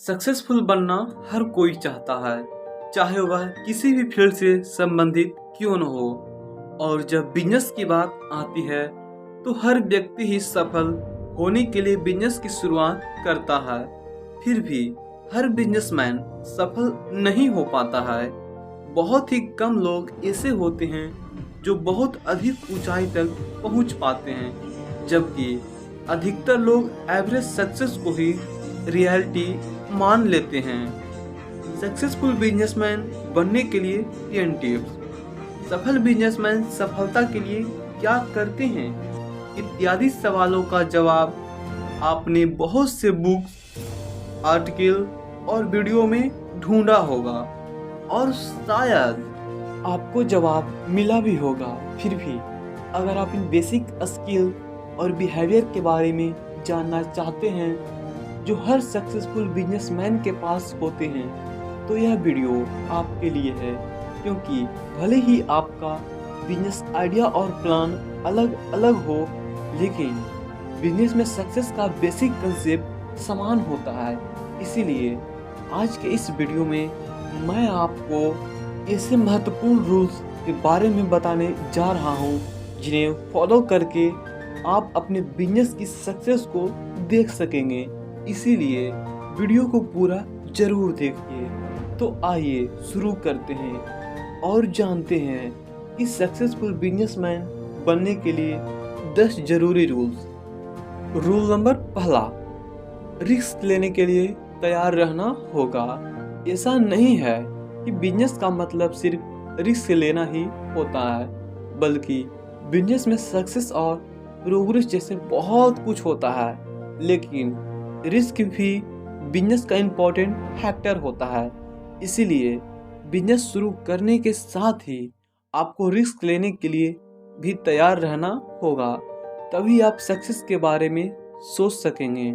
Successful बनना हर कोई चाहता है, चाहे वह किसी भी फील्ड से संबंधित क्यों न हो। और जब बिजनेस की बात आती है तो हर व्यक्ति ही सफल होने के लिए बिजनेस की शुरुआत करता है। फिर भी हर बिजनेसमैन सफल नहीं हो पाता है। बहुत ही कम लोग ऐसे होते हैं जो बहुत अधिक ऊंचाई तक पहुंच पाते हैं, जबकि अधिकतर लोग एवरेज सक्सेस को ही रियलिटी मान लेते हैं। सक्सेसफुल बिजनेसमैन बनने के लिए 10 टिप्स, सफल बिजनेसमैन सफलता के लिए क्या करते हैं, इत्यादि सवालों का जवाब आपने बहुत से बुक्स, आर्टिकल और वीडियो में ढूंढा होगा और शायद आपको जवाब मिला भी होगा। फिर भी अगर आप इन बेसिक स्किल और बिहेवियर के बारे में जानना चाहते हैं जो हर सक्सेसफुल बिजनेसमैन के पास होते हैं, तो यह वीडियो आपके लिए है। क्योंकि भले ही आपका बिजनेस आइडिया और प्लान अलग अलग हो, लेकिन बिजनेस में सक्सेस का बेसिक कंसेप्ट समान होता है। इसीलिए आज के इस वीडियो में मैं आपको ऐसे महत्वपूर्ण रूल्स के बारे में बताने जा रहा हूं जिन्हें फॉलो करके आप अपने बिजनेस की सक्सेस को देख सकेंगे। इसीलिए वीडियो को पूरा जरूर देखिए। तो आइए शुरू करते हैं और जानते हैं कि सक्सेसफुल बिजनेसमैन बनने के लिए 10 जरूरी रूल्स। रूल नंबर पहला, रिस्क लेने के लिए तैयार रहना होगा। ऐसा नहीं है कि बिजनेस का मतलब सिर्फ रिस्क लेना ही होता है, बल्कि बिजनेस में सक्सेस और प्रोग्रेस जैसे बहुत कुछ होता है। लेकिन रिस्क भी बिजनेस का इम्पोर्टेंट फैक्टर होता है। इसीलिए बिजनेस शुरू करने के साथ ही आपको रिस्क लेने के लिए भी तैयार रहना होगा, तभी आप सक्सेस के बारे में सोच सकेंगे।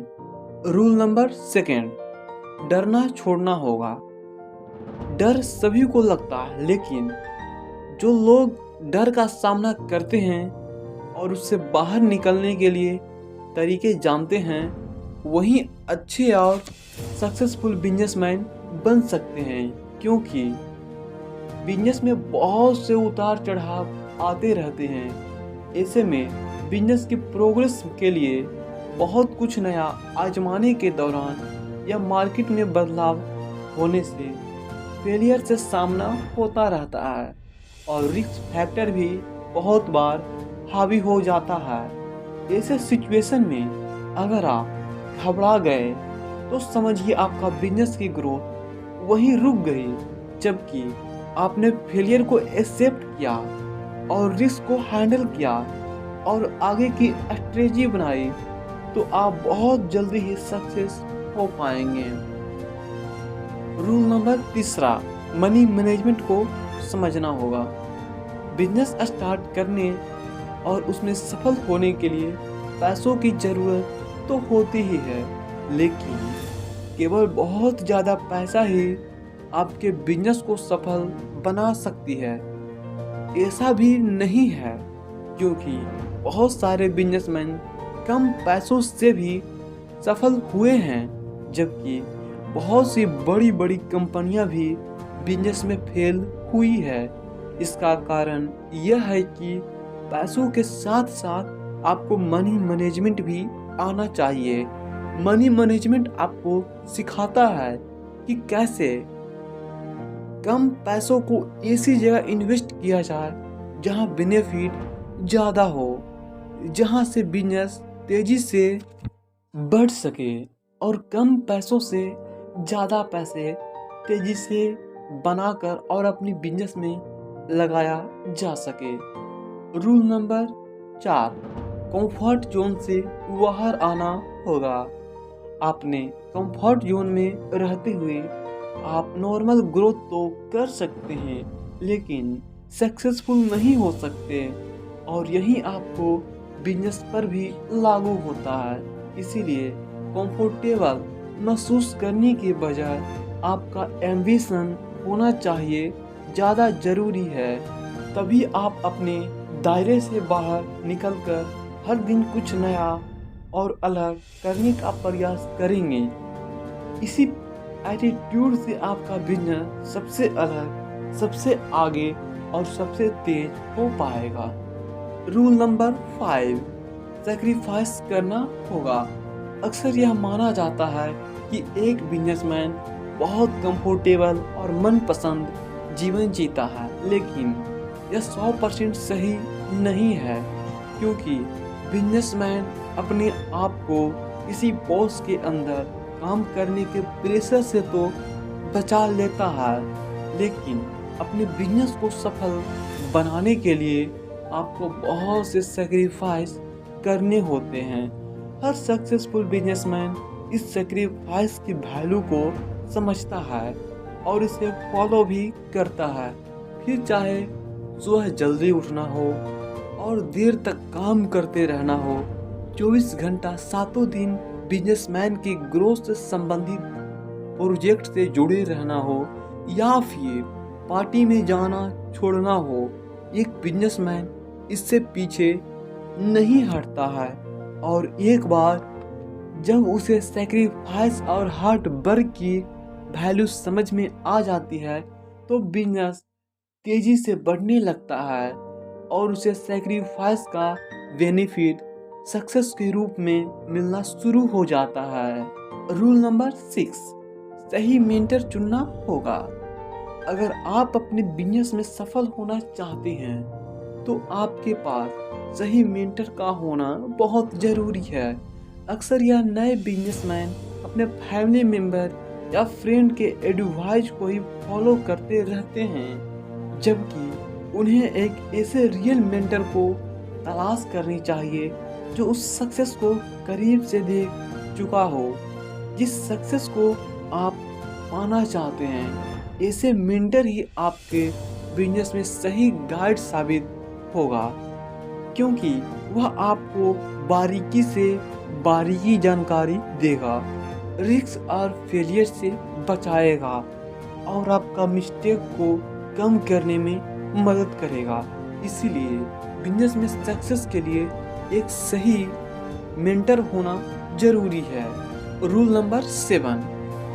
रूल नंबर सेकेंड, डरना छोड़ना होगा। डर सभी को लगता है, लेकिन जो लोग डर का सामना करते हैं और उससे बाहर निकलने के लिए तरीके जानते हैं, वही अच्छे और सक्सेसफुल बिजनेसमैन बन सकते हैं। क्योंकि बिजनेस में बहुत से उतार चढ़ाव आते रहते हैं। ऐसे में बिजनेस की प्रोग्रेस के लिए बहुत कुछ नया आजमाने के दौरान या मार्केट में बदलाव होने से फेलियर से सामना होता रहता है और रिस्क फैक्टर भी बहुत बार हावी हो जाता है। ऐसे सिचुएशन में अगर आप घबरा गए तो समझिए आपका बिजनेस की ग्रोथ वहीं रुक गई। जबकि आपने फेलियर को एक्सेप्ट किया और रिस्क को हैंडल किया और आगे की स्ट्रेटजी बनाई, तो आप बहुत जल्दी ही सक्सेस हो पाएंगे। रूल नंबर तीसरा, मनी मैनेजमेंट को समझना होगा। बिजनेस स्टार्ट करने और उसमें सफल होने के लिए पैसों की जरूरत तो होती ही है, लेकिन केवल बहुत ज़्यादा पैसा ही आपके बिजनेस को सफल बना सकती है। ऐसा भी नहीं है, क्योंकि बहुत सारे बिजनेसमैन कम पैसों से भी सफल हुए हैं, जबकि बहुत सी बड़ी बड़ी कंपनियां भी बिजनेस में फेल हुई है। इसका कारण यह है कि पैसों के साथ साथ आपको मनी मैनेजमेंट भी आना चाहिए। मनी मैनेजमेंट आपको सिखाता है कि कैसे कम पैसों को ऐसी जगह इन्वेस्ट किया जाए जहां बेनिफिट ज़्यादा हो, जहां से बिजनेस तेजी से बढ़ सके और कम पैसों से ज़्यादा पैसे तेजी से बनाकर और अपनी बिजनेस में लगाया जा सके। रूल नंबर 4, कंफर्ट जोन से बाहर आना होगा। आपने कंफर्ट जोन में रहते हुए आप नॉर्मल ग्रोथ तो कर सकते हैं, लेकिन सक्सेसफुल नहीं हो सकते, और यही आपको बिजनेस पर भी लागू होता है। इसीलिए कंफर्टेबल महसूस करने के बजाय आपका एम्बिशन होना चाहिए ज़्यादा जरूरी है। तभी आप अपने दायरे से बाहर निकलकर हर दिन कुछ नया और अलग करने का प्रयास करेंगे। इसी एटीट्यूड से आपका बिजनेस सबसे अलग, सबसे आगे और सबसे तेज हो पाएगा। रूल नंबर 5, सैक्रिफाइस करना होगा। अक्सर यह माना जाता है कि एक बिजनेसमैन बहुत कंफर्टेबल और मनपसंद जीवन जीता है, लेकिन यह 100% सही नहीं है, क्योंकि बिजनेसमैन अपने आप को किसी बॉस के अंदर काम करने के प्रेशर से तो बचा लेता है, लेकिन अपने बिजनेस को सफल बनाने के लिए आपको बहुत से सैक्रिफाइस करने होते हैं। हर सक्सेसफुल बिजनेसमैन इस सैक्रिफाइस की वैल्यू को समझता है और इसे फॉलो भी करता है। फिर चाहे सुबह जल्दी उठना हो और देर तक काम करते रहना हो, 24 घंटा 7 दिन बिजनेसमैन की ग्रोथ से संबंधित प्रोजेक्ट से जुड़े रहना हो, या फिर पार्टी में जाना छोड़ना हो, एक बिजनेसमैन इससे पीछे नहीं हटता है। और एक बार जब उसे सैक्रिफाइस और हार्ड वर्क की वैल्यू समझ में आ जाती है, तो बिजनेस तेजी से बढ़ने लगता है और उसे सैक्रिफाइस का बेनिफिट सक्सेस के रूप में मिलना शुरू हो जाता है। रूल नंबर 6, सही मेंटर चुनना होगा। अगर आप अपने बिजनेस में सफल होना चाहते हैं, तो आपके पास सही मेंटर का होना बहुत ज़रूरी है। अक्सर यह नए बिजनेसमैन अपने फैमिली मेंबर या फ्रेंड के एडवाइस को ही फॉलो करते रहते हैं, जबकि उन्हें एक ऐसे रियल मेंटर को तलाश करनी चाहिए जो उस सक्सेस को करीब से देख चुका हो, जिस सक्सेस को आप पाना चाहते हैं। ऐसे मेंटर ही आपके बिजनेस में सही गाइड साबित होगा, क्योंकि वह आपको बारीकी जानकारी देगा, रिस्क और फेलियर से बचाएगा और आपका मिस्टेक को कम करने में मदद करेगा। इसीलिए बिजनेस में सक्सेस के लिए एक सही मेंटर होना जरूरी है। रूल नंबर 7,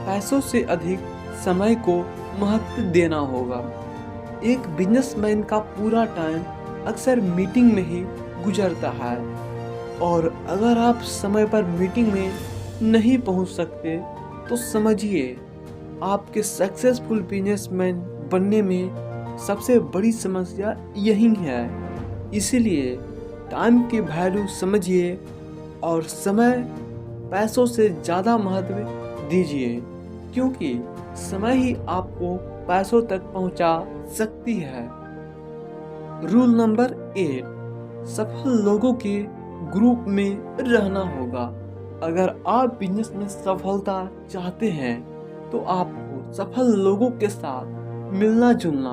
पैसों से अधिक समय को महत्व देना होगा। एक बिजनेसमैन का पूरा टाइम अक्सर मीटिंग में ही गुजरता है, और अगर आप समय पर मीटिंग में नहीं पहुंच सकते, तो समझिए आपके सक्सेसफुल बिजनेसमैन बनने में सबसे बड़ी समस्या यही है। इसीलिए टाइम की वैल्यू समझिए और समय पैसों से ज़्यादा महत्व दीजिए, क्योंकि समय ही आपको पैसों तक पहुंचा सकती है। रूल नंबर 8, सफल लोगों के ग्रुप में रहना होगा। अगर आप बिजनेस में सफलता चाहते हैं, तो आपको सफल लोगों के साथ मिलना जुलना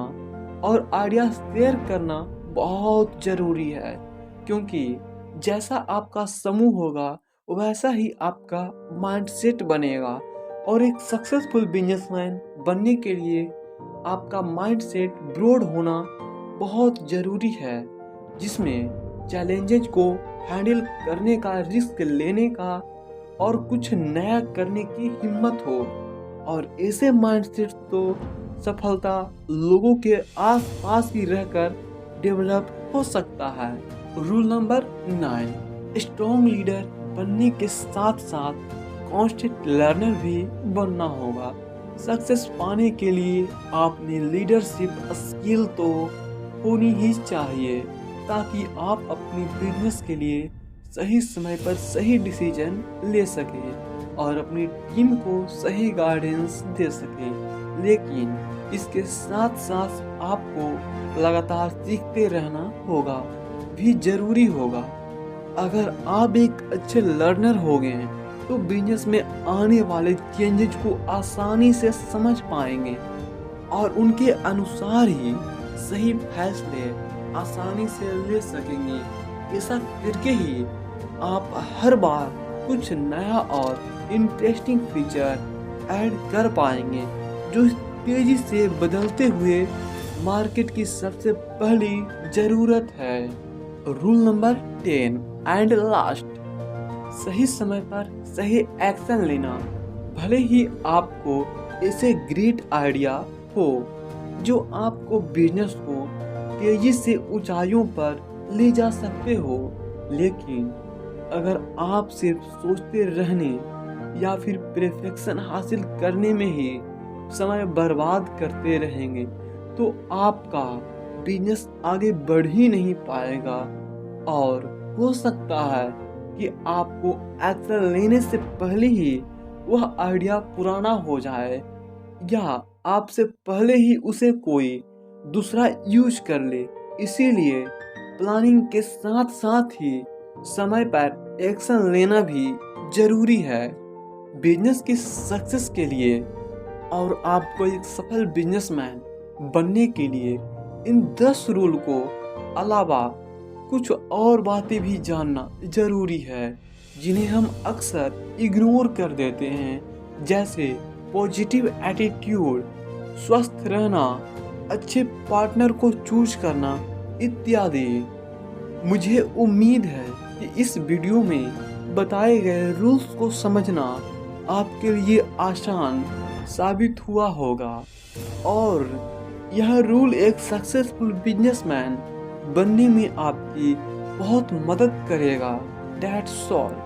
और आइडिया शेयर करना बहुत ज़रूरी है, क्योंकि जैसा आपका समूह होगा वैसा ही आपका माइंडसेट बनेगा। और एक सक्सेसफुल बिजनेसमैन बनने के लिए आपका माइंडसेट ब्रॉड होना बहुत ज़रूरी है, जिसमें चैलेंजेस को हैंडल करने का, रिस्क लेने का और कुछ नया करने की हिम्मत हो। और ऐसे माइंडसेट तो सफलता लोगों के आसपास ही रहकर डेवलप हो सकता है। रूल नंबर 9, स्ट्रॉन्ग लीडर बनने के साथ साथ कॉन्स्टेंट लर्नर भी बनना होगा। सक्सेस पाने के लिए आपने लीडरशिप स्किल तो होनी ही चाहिए, ताकि आप अपनी बिजनेस के लिए सही समय पर सही डिसीजन ले सकें और अपनी टीम को सही गाइडेंस दे सकें। लेकिन इसके साथ साथ आपको लगातार सीखते रहना होगा भी ज़रूरी होगा। अगर आप एक अच्छे लर्नर हो गए, तो बिजनेस में आने वाले चेंजेस को आसानी से समझ पाएंगे और उनके अनुसार ही सही फैसले आसानी से ले सकेंगे। ऐसा करके ही आप हर बार कुछ नया और इंटरेस्टिंग फीचर ऐड कर पाएंगे, जो तेजी से बदलते हुए मार्केट की सबसे पहली ज़रूरत है। रूल नंबर 10 एंड लास्ट, सही समय पर सही एक्शन लेना। भले ही आपको ऐसे ग्रेट आइडिया हो जो आपको बिजनेस को तेजी से ऊंचाइयों पर ले जा सकते हो। लेकिन अगर आप सिर्फ सोचते रहने या फिर परफेक्शन हासिल करने में ही समय बर्बाद करते रहेंगे तो आपका बिजनेस आगे बढ़ ही नहीं पाएगा और हो सकता है कि आपको एक्शन लेने से पहले ही वह आइडिया पुराना हो जाए या आपसे पहले ही उसे कोई दूसरा यूज कर ले। इसीलिए प्लानिंग के साथ साथ ही समय पर एक्शन लेना भी जरूरी है बिजनेस की सक्सेस के लिए। और आपको एक सफल बिजनेसमैन बनने के लिए इन 10 रूल को अलावा कुछ और बातें भी जानना जरूरी है जिन्हें हम अक्सर इग्नोर कर देते हैं, जैसे पॉजिटिव एटीट्यूड, स्वस्थ रहना, अच्छे पार्टनर को चूज करना इत्यादि। मुझे उम्मीद है कि इस वीडियो में बताए गए रूल्स को समझना आपके लिए आसान साबित हुआ होगा और यह रूल एक सक्सेसफुल बिजनेसमैन बनने में आपकी बहुत मदद करेगा। That's all.